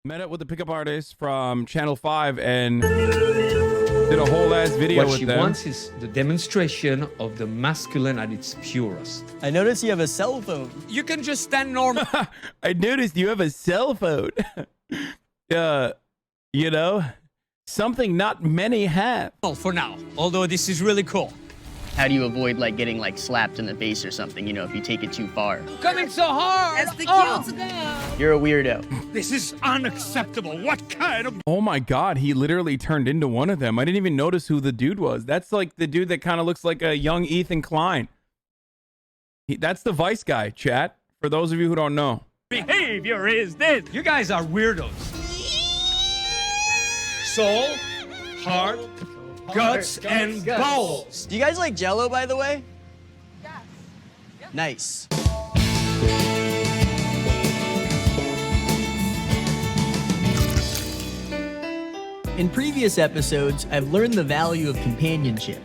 Met up with the pickup artist from Channel 5 and did a whole ass video What with she them. wants is the demonstration of the masculine at its purest. I notice you have a cell phone. You can just stand normal. I noticed you have a cell phone. You know, something not many have. For now, although this is really cool. How do you avoid like getting like slapped in the face or something, you know, if you take it too far? Coming so hard. That's the cute. You're a weirdo. This is unacceptable. What kind of... Oh my god, he literally turned into one of them. I didn't even notice who the dude was. That's like the dude that kind of looks like a young Ethan Klein. That's the Vice guy, chat, for those of you who don't know. behavior is this? You guys are weirdos. Soul, heart, guts, and balls. Do you guys like Jello, by the way? Yes. Yep. Nice. In previous episodes, I've learned the value of companionship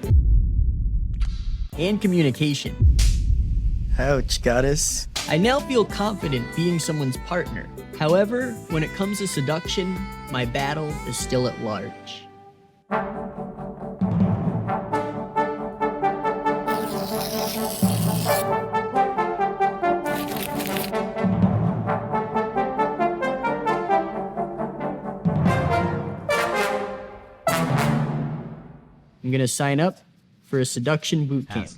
and communication. Ouch, goddess. I now feel confident being someone's partner. However, when it comes to seduction, my battle is still at large. I'm gonna sign up for a seduction boot camp.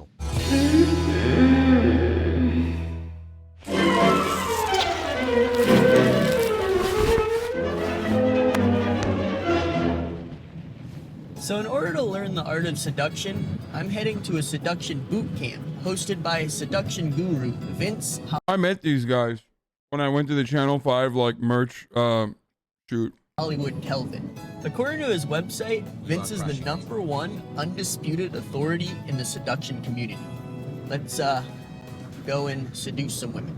So in order to learn the art of seduction, I'm heading to a seduction boot camp hosted by seduction guru Vince. I met these guys when I went to the Channel 5 like merch shoot. Hollywood Kelvin. According to his website, Vince is the #1 undisputed authority in the seduction community. Let's go and seduce some women.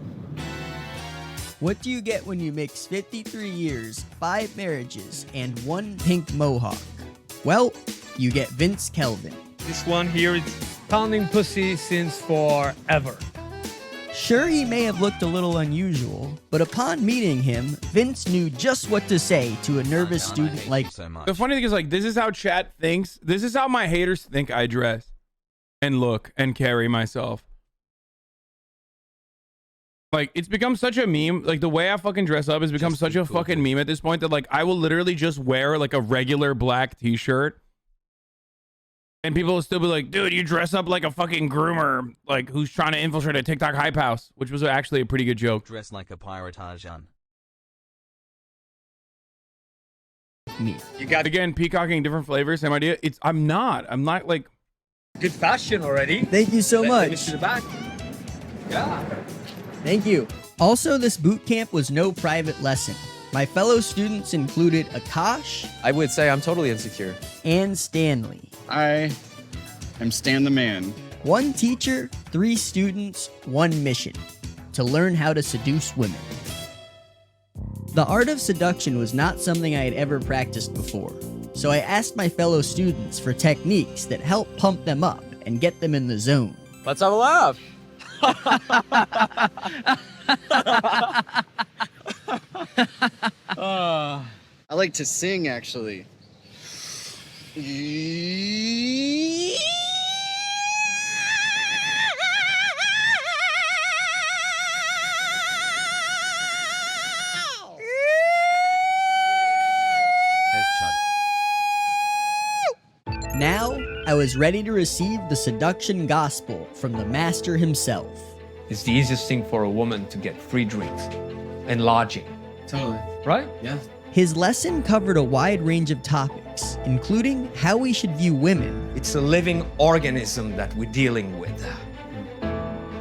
What do you get when you mix 53 years, 5 marriages, and 1 pink mohawk? Well, you get Vince Kelvin. This one here is pounding pussy since forever. Sure, he may have looked a little unusual, but upon meeting him, Vince knew just what to say to a nervous student like... The funny thing is, like, this is how chat thinks. This is how my haters think I dress and look and carry myself. Like, it's become such a meme. Like, the way I fucking dress up has become such a fucking meme at this point that, like, I will literally just wear, like, a regular black t-shirt. And people will still be like, dude, you dress up like a fucking groomer, like, who's trying to infiltrate a TikTok hype house, which was actually a pretty good joke. Dress like a pirate Hasan. Me. You got Again, peacocking different flavors, same idea. I'm not like... good fashion already. Thank you so much. Finish to the back. Yeah. Thank you. Also, this boot camp was no private lesson. My fellow students included Akash I would say I'm totally insecure. and Stanley. I am Stan the Man. 1 teacher, 3 students, 1 mission. To learn how to seduce women. The art of seduction was not something I had ever practiced before, so I asked my fellow students for techniques that help pump them up and get them in the zone. Let's have a laugh. I like to sing, actually. Now, I was ready to receive the seduction gospel from the master himself. It's the easiest thing for a woman to get free drinks and lodging, Totally. right? Yeah. His lesson covered a wide range of topics, including how we should view women, It's a living organism that we're dealing with.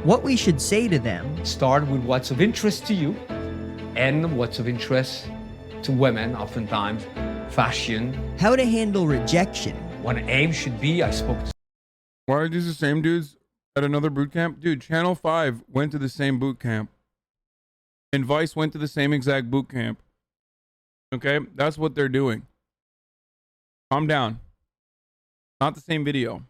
what we should say to them, Start with what's of interest to you and what's of interest to women, oftentimes fashion. how to handle rejection, What an aim should be, I spoke to Why are these the same dudes at another boot camp? Dude, Channel 5 went to the same boot camp. And Vice went to the same exact boot camp. Okay? That's what they're doing. Calm down. Not the same video.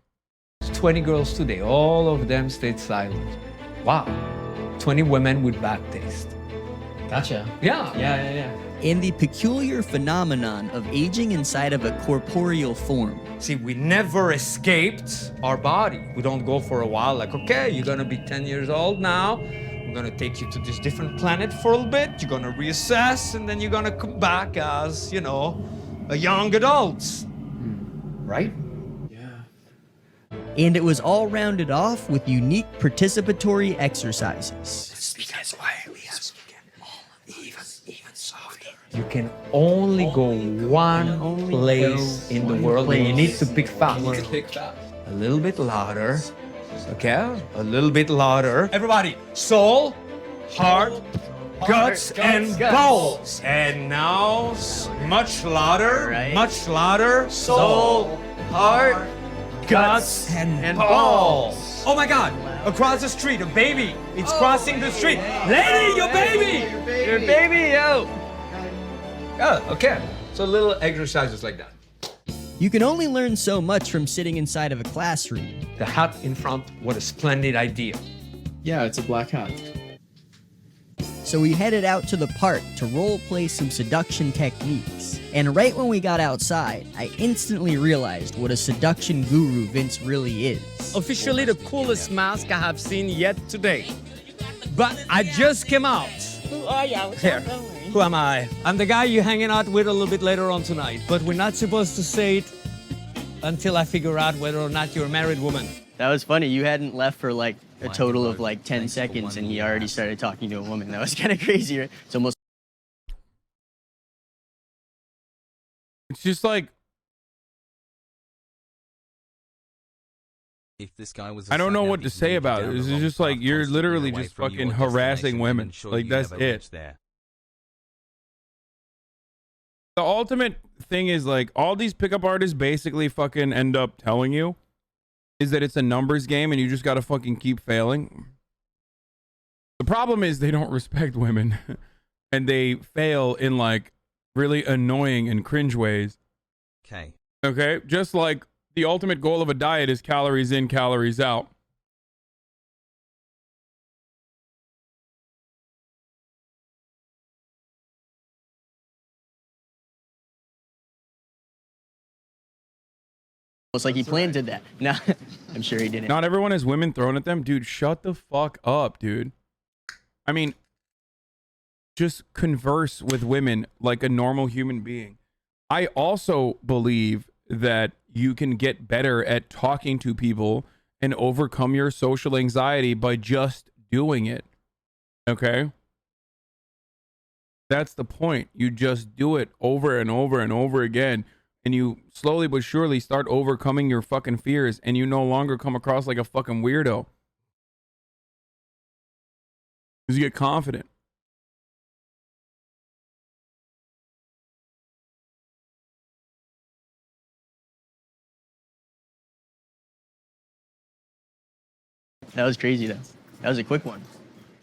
20 girls today. All of them stayed silent. Wow. 20 women with bad taste. Gotcha. Yeah. Yeah. and the peculiar phenomenon of aging inside of a corporeal form. See, we never escaped our body. We don't go for a while like, okay, you're gonna be 10 years old now. We're gonna take you to this different planet for a little bit. You're gonna reassess, and then you're gonna come back as, you know, a young adult. Right? And it was all rounded off with unique participatory exercises. You can only go one place in the world, and you need to pick fast. A little bit louder. Okay? A little bit louder. Everybody, soul, heart, guts, and balls. And now, much louder, much louder. Soul, heart, guts, and balls. Oh my God! Across the street, a baby. It's crossing the street. Lady, your baby! Your baby, yo! Oh, okay. So little exercises like that. You can only learn so much from sitting inside of a classroom. The hat in front, what a splendid idea. Yeah, it's a black hat. So we headed out to the park to role play some seduction techniques. And right when we got outside, I instantly realized what a seduction guru Vince really is. Officially the coolest mask I have seen yet today. But I just came out. Who are you? Here. Who am I? I'm the guy you're hanging out with a little bit later on tonight. But we're not supposed to say it until I figure out whether or not you're a married woman. That was funny. You hadn't left for like a total of like 10 seconds and he already started talking to a woman. That was kind of crazy, right? It's almost... It's just like, If this guy was I don't know what to say about it. It's just like, you're literally just fucking harassing women. Like, that's it. The ultimate thing is, like, all these pickup artists basically fucking end up telling you is that it's a numbers game and you just gotta fucking keep failing. The problem is they don't respect women and they fail in like really annoying and cringe ways. Okay? Just like the ultimate goal of a diet is calories in, calories out. Almost like he planted that. No, I'm sure he didn't. Not everyone has women thrown at them. Dude, shut the fuck up, dude. I mean, just converse with women like a normal human being. I also believe that you can get better at talking to people and overcome your social anxiety by just doing it. Okay? That's the point. You just do it over and over and over again. And you slowly but surely start overcoming your fucking fears and you no longer come across like a fucking weirdo. Because you get confident. That was crazy though. That was a quick one.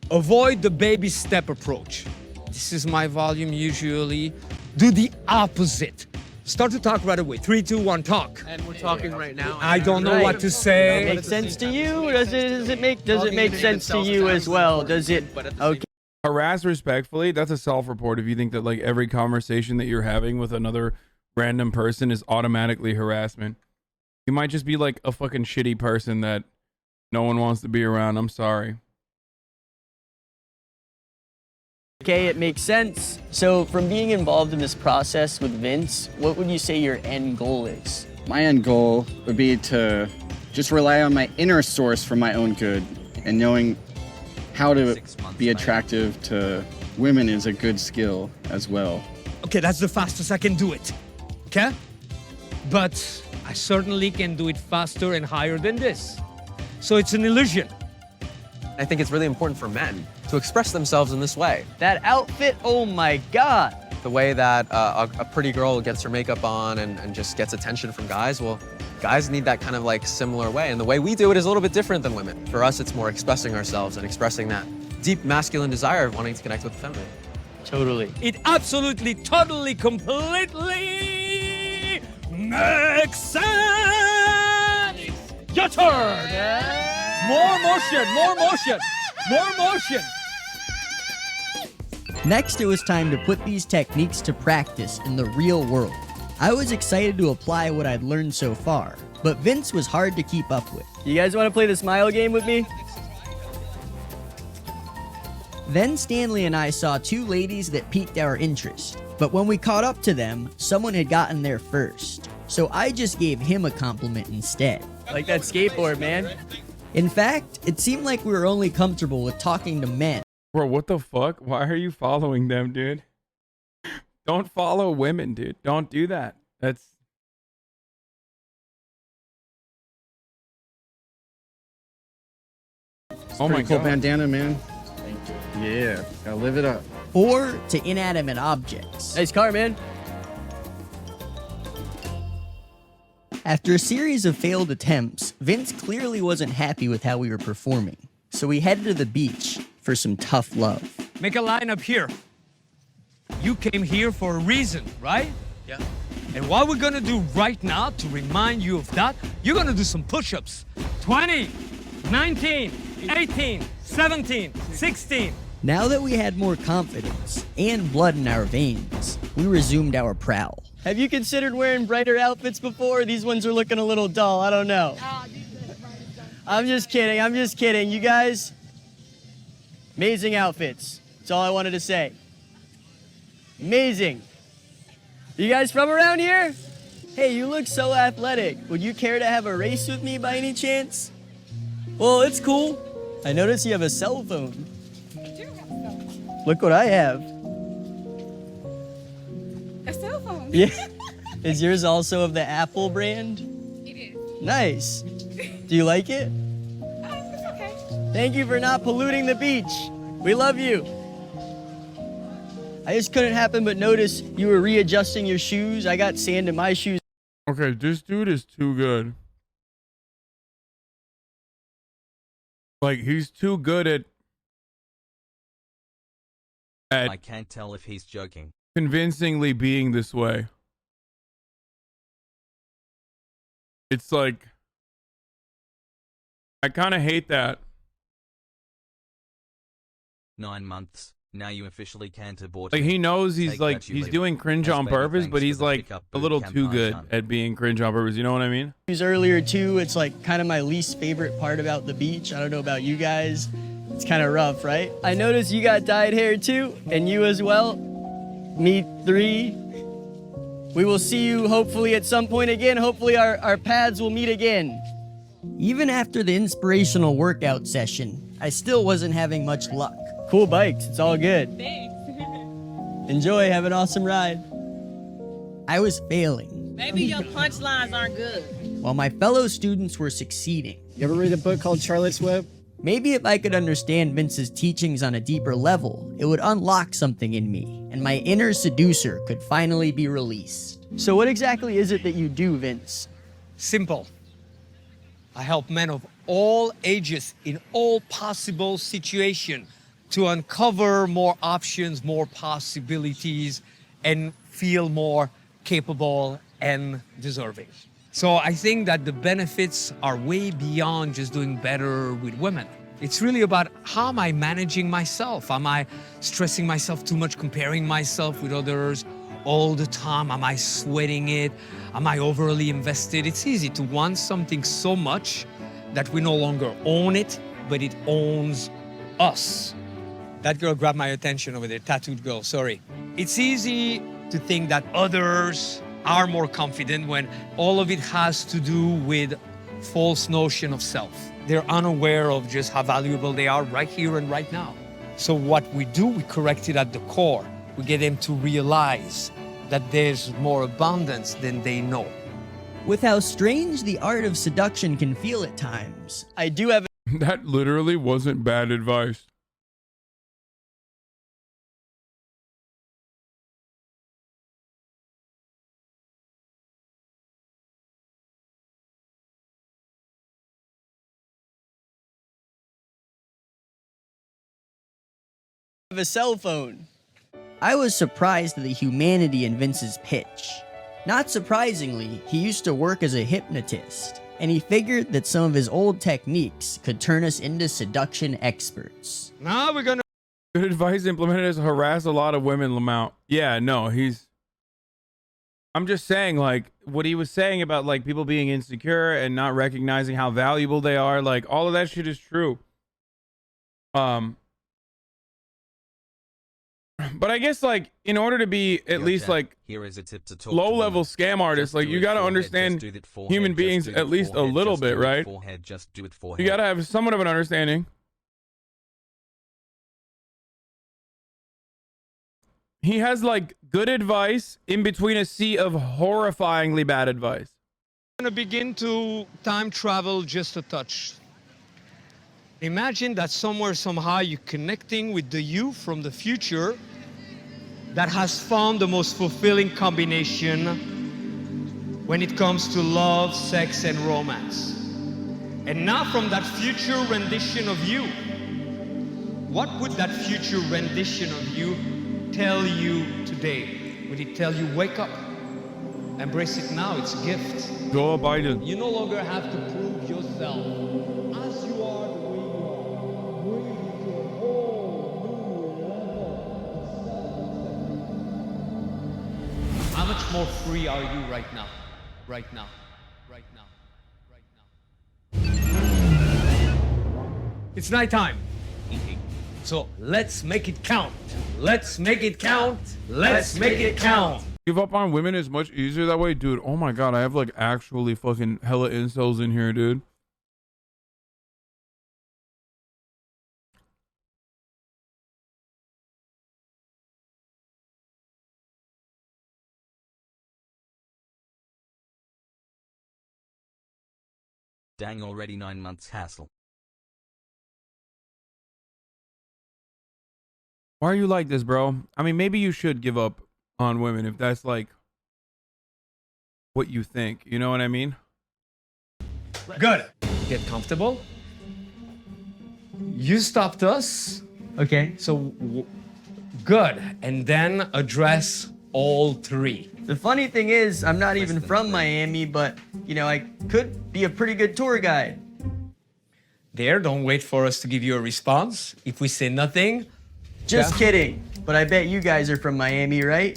Avoid the baby step approach. This is my volume usually. Do the opposite. Start to talk right away. 3, 2, 1, talk. And we're talking right now. I don't know what to say. Makes sense to you? Does it make sense to you as well? Does it? Okay. Harass respectfully, that's a self-report if you think that like every conversation that you're having with another random person is automatically harassment. You might just be like a fucking shitty person that no one wants to be around. I'm sorry. Okay, it makes sense. So from being involved in this process with Vince, what would you say your end goal is? My end goal would be to just rely on my inner source for my own good, and knowing how to be attractive to women is a good skill as well. Okay, that's the fastest I can do it. Okay? But I certainly can do it faster and higher than this. So it's an illusion. I think it's really important for men to express themselves in this way. That outfit, oh my God. The way that a pretty girl gets her makeup on and just gets attention from guys, well, guys need that kind of like similar way. And the way we do it is a little bit different than women. For us, it's more expressing ourselves and expressing that deep masculine desire of wanting to connect with the feminine. Totally. It absolutely, totally, completely makes sense. Your turn. More motion, more motion, more motion. Next, it was time to put these techniques to practice in the real world. I was excited to apply what I'd learned so far, but Vince was hard to keep up with. You guys want to play the smile game with me? Then Stanley and I saw two ladies that piqued our interest, but when we caught up to them, someone had gotten there first. So I just gave him a compliment instead. Like that skateboard, man. In fact, it seemed like we were only comfortable with talking to men. Bro, what the fuck? Why are you following them, dude? Don't follow women, dude. Don't do that. That's... Oh my Cool god. bandana, man. Yeah, gotta live it up. Or to inanimate objects. Nice car, man. After a series of failed attempts, Vince clearly wasn't happy with how we were performing. So we headed to the beach for some tough love. Make a line up here. You came here for a reason, right? Yeah. And what we're gonna do right now to remind you of that, you're gonna do some push-ups. 20, 19, 18, 17, 16. Now that we had more confidence and blood in our veins, we resumed our prowl. Have you considered wearing brighter outfits before? These ones are looking a little dull, I don't know. I'm just kidding. You guys, amazing outfits. That's all I wanted to say. Amazing. You guys from around here? Hey, you look so athletic. Would you care to have a race with me by any chance? Well, it's cool. I notice you have a cell phone. Look what I have. A cell phone. Yeah. Is yours also of the Apple brand? It is. Nice. Do you like it? It's okay. Thank you for not polluting the beach. We love you. I just couldn't happen but notice you were readjusting your shoes. I got sand in my shoes. Okay, this dude is too good. Like, he's too good at I can't tell if he's joking. convincingly being this way. It's like, I kind of hate that. 9 months. Now you officially can't abort. Like, it. he knows he's Take like, that, you he's leave. doing cringe That's on better, purpose, thanks but for he's the like pickup a little boot too camp, good Hasan. at being cringe on purpose. You know what I mean? Earlier too, it's like kind of my least favorite part about the beach. I don't know about you guys. It's kind of rough, right? I noticed you got dyed hair too, and you as well. Me 3. We will see you hopefully at some point again. Hopefully our paths will meet again. Even after the inspirational workout session, I still wasn't having much luck. Cool bikes, it's all good. Thanks. Enjoy, have an awesome ride. I was failing, Maybe your punchlines aren't good. while my fellow students were succeeding. You ever read a book called Charlotte's Web? Maybe if I could understand Vince's teachings on a deeper level, it would unlock something in me, and my inner seducer could finally be released. So what exactly is it that you do, Vince? Simple. I help men of all ages in all possible situations to uncover more options, more possibilities, and feel more capable and deserving. So I think that the benefits are way beyond just doing better with women. It's really about how am I managing myself? Am I stressing myself too much, comparing myself with others all the time? Am I sweating it? Am I overly invested? It's easy to want something so much that we no longer own it, but it owns us. That girl grabbed my attention over there, tattooed girl, sorry. It's easy to think that others are more confident when all of it has to do with false notion of self. They're unaware of just how valuable they are right here and right now. So what we do, we correct it at the core. We get them to realize that there's more abundance than they know. With how strange the art of seduction can feel at times, I do have That literally wasn't bad advice. a cell phone. I was surprised at the humanity in Vince's pitch. Not surprisingly, he used to work as a hypnotist, and he figured that some of his old techniques could turn us into seduction experts. Now we're gonna Good advice implemented is harass a lot of women, Lamount. Yeah, no, I'm just saying, like, what he was saying about, like, people being insecure and not recognizing how valuable they are, like, all of that shit is true. But I guess, like, in order to be at least, like, here is a tip to talk low-level scam artists, like, you gotta understand human beings at least a little bit, right? You gotta have somewhat of an understanding. He has, like, good advice in between a sea of horrifyingly bad advice. I'm gonna begin to time travel just a touch. Imagine that somewhere, somehow, you're connecting with the you from the future that has found the most fulfilling combination when it comes to love, sex, and romance. And now from that future rendition of you, what would that future rendition of you tell you today? Would it tell you, wake up, embrace it now, it's a gift. Joe Biden. You no longer have to prove yourself as you are the way you are. Bring it to a whole new level. How much more free are you right now? Right now. Right now. Right now. It's nighttime. So let's make it count. Let's make it count. Let's make it count. Give up on women is much easier that way, dude. Oh my god, I have like actually fucking hella incels in here, dude. Dang, already 9 months hassle. Why are you like this, bro? I mean, maybe you should give up on women if that's like what you think. You know what I mean? Good. Get comfortable. You stopped us. Okay. So good. And then address all three. The funny thing is, I'm not even from Miami, but, you know, I could be a pretty good tour guide. There, don't wait for us to give you a response. If we say nothing. Just kidding. But I bet you guys are from Miami, right?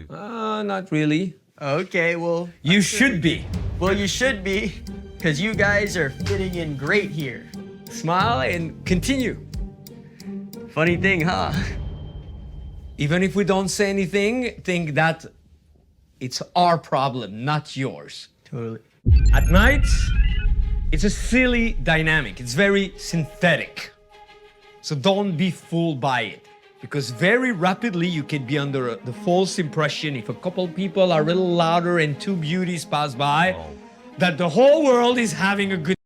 Not really. Okay, well... You should be. Well, you should be, because you guys are fitting in great here. Smile and continue. Funny thing, huh? Even if we don't say anything, think that it's our problem, not yours. Totally. At night, it's a silly dynamic. It's very synthetic. So don't be fooled by it. Because very rapidly you can be under the false impression, if a couple people are a little louder and two beauties pass by, that the whole world is having a good...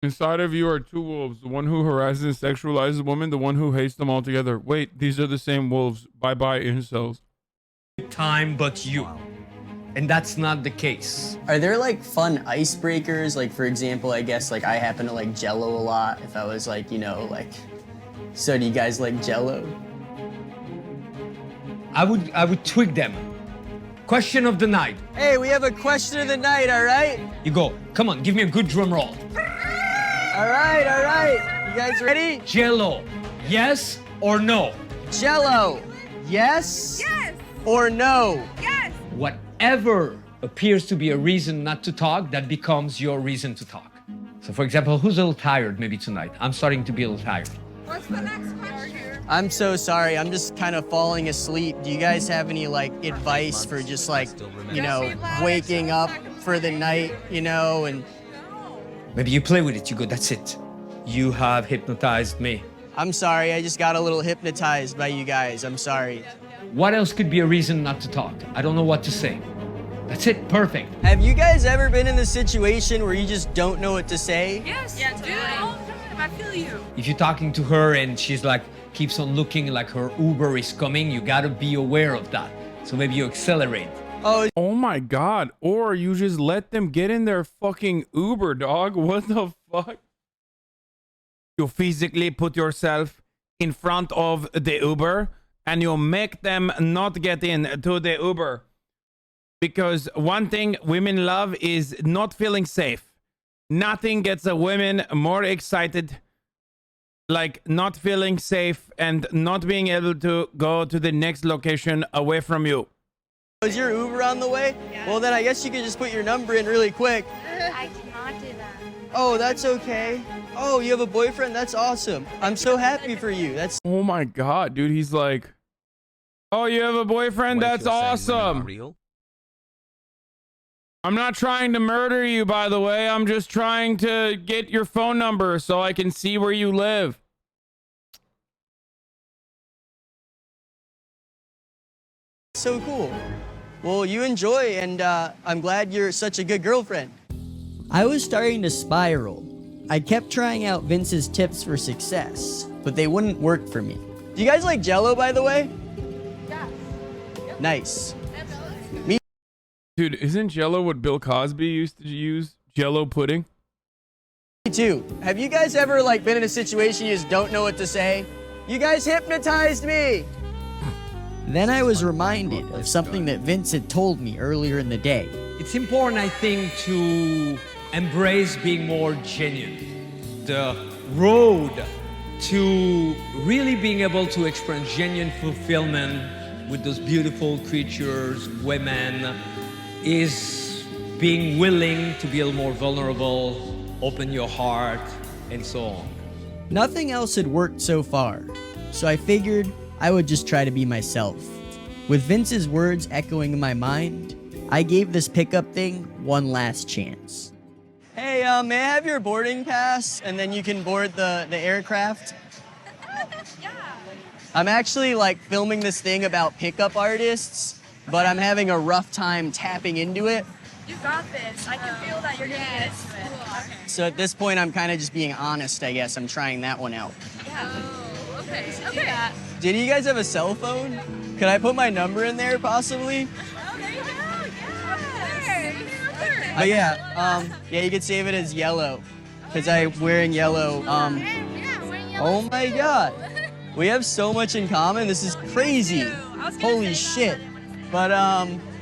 Inside of you are two wolves. The one who harasses and sexualizes women, the one who hates them altogether. Wait, these are the same wolves. Bye-bye, incels. time but you. And that's not the case. Are there like fun icebreakers? Like, for example, I guess like I happen to like Jello a lot. If I was like, you know, like, so do you guys like Jello? I would tweak them. Question of the night. Hey, we have a question of the night, all right? You go, come on, give me a good drum roll. All right. You guys ready? Jello, yes or no? Jello, yes? Yes. Or no? Yes. Whatever appears to be a reason not to talk, that becomes your reason to talk. So for example, who's a little tired maybe tonight? I'm starting to be a little tired. What's the next question? I'm so sorry. I'm just kind of falling asleep. Do you guys have any like advice for just like, you know, waking up for the night, you know, and Maybe you play with it, you go, that's it. You have hypnotized me. I'm sorry. I just got a little hypnotized by you guys. I'm sorry. What else could be a reason not to talk? I don't know what to say. That's it, perfect. Have you guys ever been in the situation where you just don't know what to say? Yes. Yeah, dude, all the time. I feel you. If you're talking to her and she's like, keeps on looking like her Uber is coming, you gotta be aware of that. So maybe you accelerate. Oh my god. Or you just let them get in their fucking Uber, dog. What the fuck? You physically put yourself in front of the Uber and you make them not get in to the Uber. Because one thing women love is not feeling safe. Nothing gets a woman more excited like not feeling safe and not being able to go to the next location away from you. Is your Uber on the way? Yeah. Well, then I guess you could just put your number in really quick. I cannot do that. Oh, that's okay. Oh, you have a boyfriend? That's awesome. I'm so happy for you. That's Oh my god, dude, he's like, oh, you have a boyfriend? Wait, That's you're saying women are awesome. real? I'm not trying to murder you, by the way. I'm just trying to get your phone number so I can see where you live. so cool. Well, you enjoy, and I'm glad you're such a good girlfriend. I was starting to spiral. I kept trying out Vince's tips for success, but they wouldn't work for me. Do you guys like Jell-O, by the way? Yeah. Nice. Dude, isn't Jell-O what Bill Cosby used to use? Jell-O pudding? Me too. Have you guys ever like been in a situation you just don't know what to say? You guys hypnotized me! Then I was reminded of something that Vince had told me earlier in the day. It's important, I think, to embrace being more genuine. The road to really being able to experience genuine fulfillment with those beautiful creatures, women, is being willing to be a little more vulnerable, open your heart, and so on. Nothing else had worked so far, so I figured I would just try to be myself. With Vince's words echoing in my mind, I gave this pickup thing one last chance. Hey, may I have your boarding pass, and then you can board the aircraft? Yeah. I'm actually like filming this thing about pickup artists, but I'm having a rough time tapping into it. You got this. I can feel that you're getting into it. Okay. So at this point, I'm kind of just being honest, I guess. I'm trying that one out. Yeah. Oh, okay. Okay. Did you guys have a cell phone? Could I put my number in there, possibly? Oh, there you go. Yeah. But yeah, you could save it as yellow, because I'm wearing yellow. Oh my god. We have so much in common. This is crazy. Holy shit. But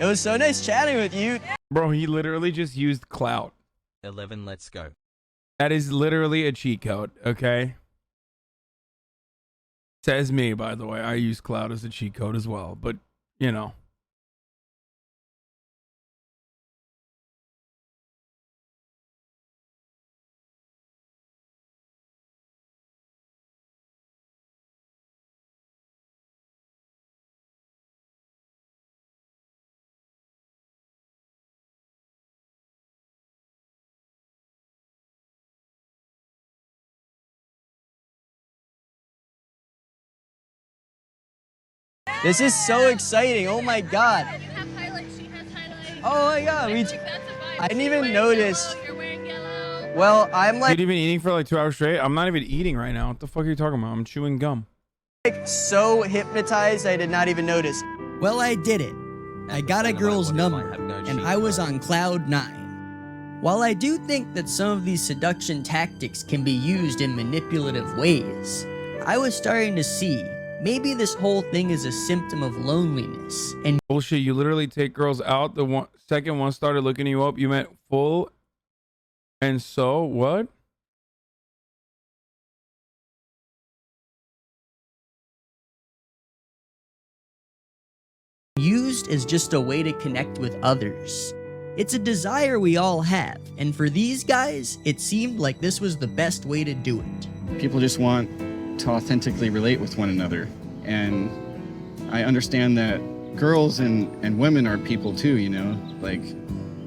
it was so nice chatting with you. Bro, he literally just used clout. 11, let's go. That is literally a cheat code, okay? Says me, by the way. I use clout as a cheat code as well, but, you know. This is so exciting. Oh my god. You have highlights. She has highlights. Oh my god. That's a vibe. I didn't She's even wearing notice. Yellow, you're wearing yellow. Well, I'm Dude, you've been eating for like 2 hours straight? I'm not even eating right now. What the fuck are you talking about? I'm chewing gum. like so hypnotized I did not even notice. Well, I did it. I got a girl's number, and I was on cloud 9. While I do think that some of these seduction tactics can be used in manipulative ways, I was starting to see maybe this whole thing is a symptom of loneliness, and Bullshit, you literally take girls out. The second one started looking you up, you meant full. And so, what? used as just a way to connect with others. It's a desire we all have, and for these guys, it seemed like this was the best way to do it. People just want to authentically relate with one another. And I understand that girls and women are people too, you know? Like,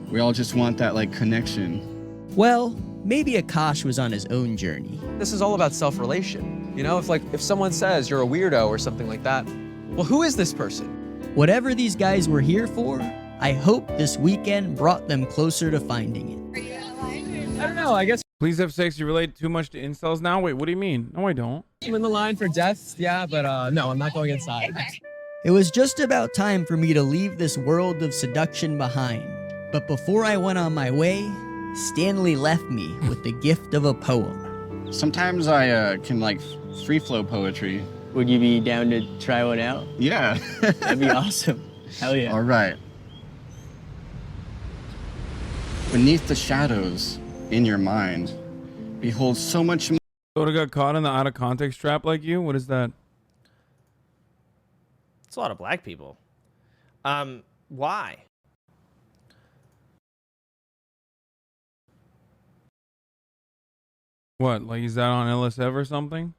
we all just want that, like, connection. Well, maybe Akash was on his own journey. This is all about self-relation. You know, if someone says you're a weirdo or something like that, well, who is this person? Whatever these guys were here for, I hope this weekend brought them closer to finding it. I don't know, I guess Please have sex. You relate too much to incels now? Wait, what do you mean? No, I don't. I'm in the line for death, yeah, but no, I'm not going inside. It was just about time for me to leave this world of seduction behind. But before I went on my way, Stanley left me with the gift of a poem. Sometimes I can, like, free flow poetry. Would you be down to try one out? Yeah. That'd be awesome. Hell yeah. All right. Beneath the shadows in your mind, behold so much Soda got caught in the out of context trap like you? What is that? It's a lot of black people. Why? What? Like, is that on LSF or something?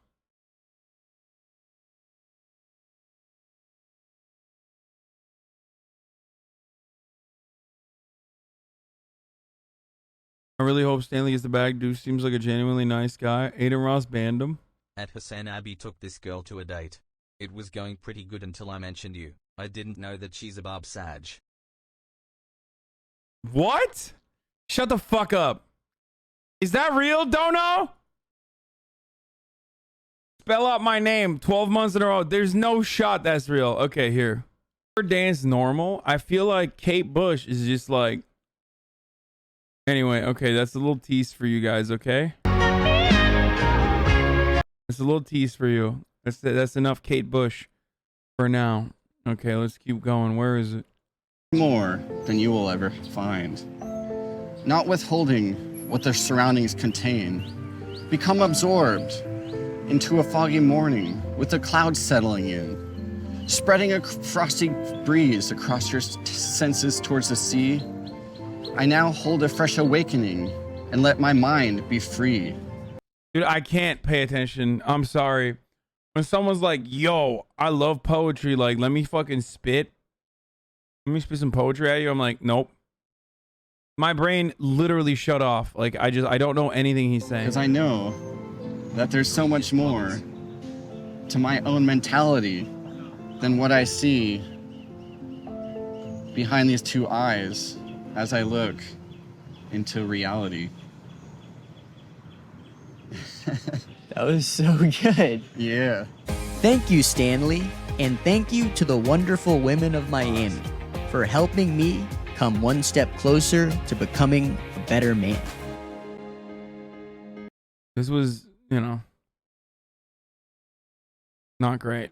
I really hope Stanley gets the bag. Dude seems like a genuinely nice guy. Aiden Ross banned him. At HasanAbi took this girl to a date. It was going pretty good until I mentioned you. I didn't know that she's a Barb Sag. What? Shut the fuck up. Is that real, Dono? Spell out my name 12 months in a row. There's no shot that's real. Okay, here. For dance normal, I feel like Kate Bush is just like... Anyway, okay, that's a little tease for you guys, okay? It's a little tease for you. That's enough Kate Bush for now. Okay, let's keep going. Where is it? More than you will ever find. Not withholding what their surroundings contain. Become absorbed into a foggy morning with the clouds settling in. Spreading a frosty breeze across your senses towards the sea. I now hold a fresh awakening and let my mind be free. Dude, I can't pay attention. I'm sorry. When someone's like, yo, I love poetry, like, let me fucking spit. Let me spit some poetry at you. I'm like, nope. My brain literally shut off. Like, I don't know anything he's saying. Because I know that there's so much more to my own mentality than what I see behind these two eyes as I look into reality. That was so good. Yeah. Thank you, Stanley, and thank you to the wonderful women of Miami for helping me come one step closer to becoming a better man. This was, you know, not great.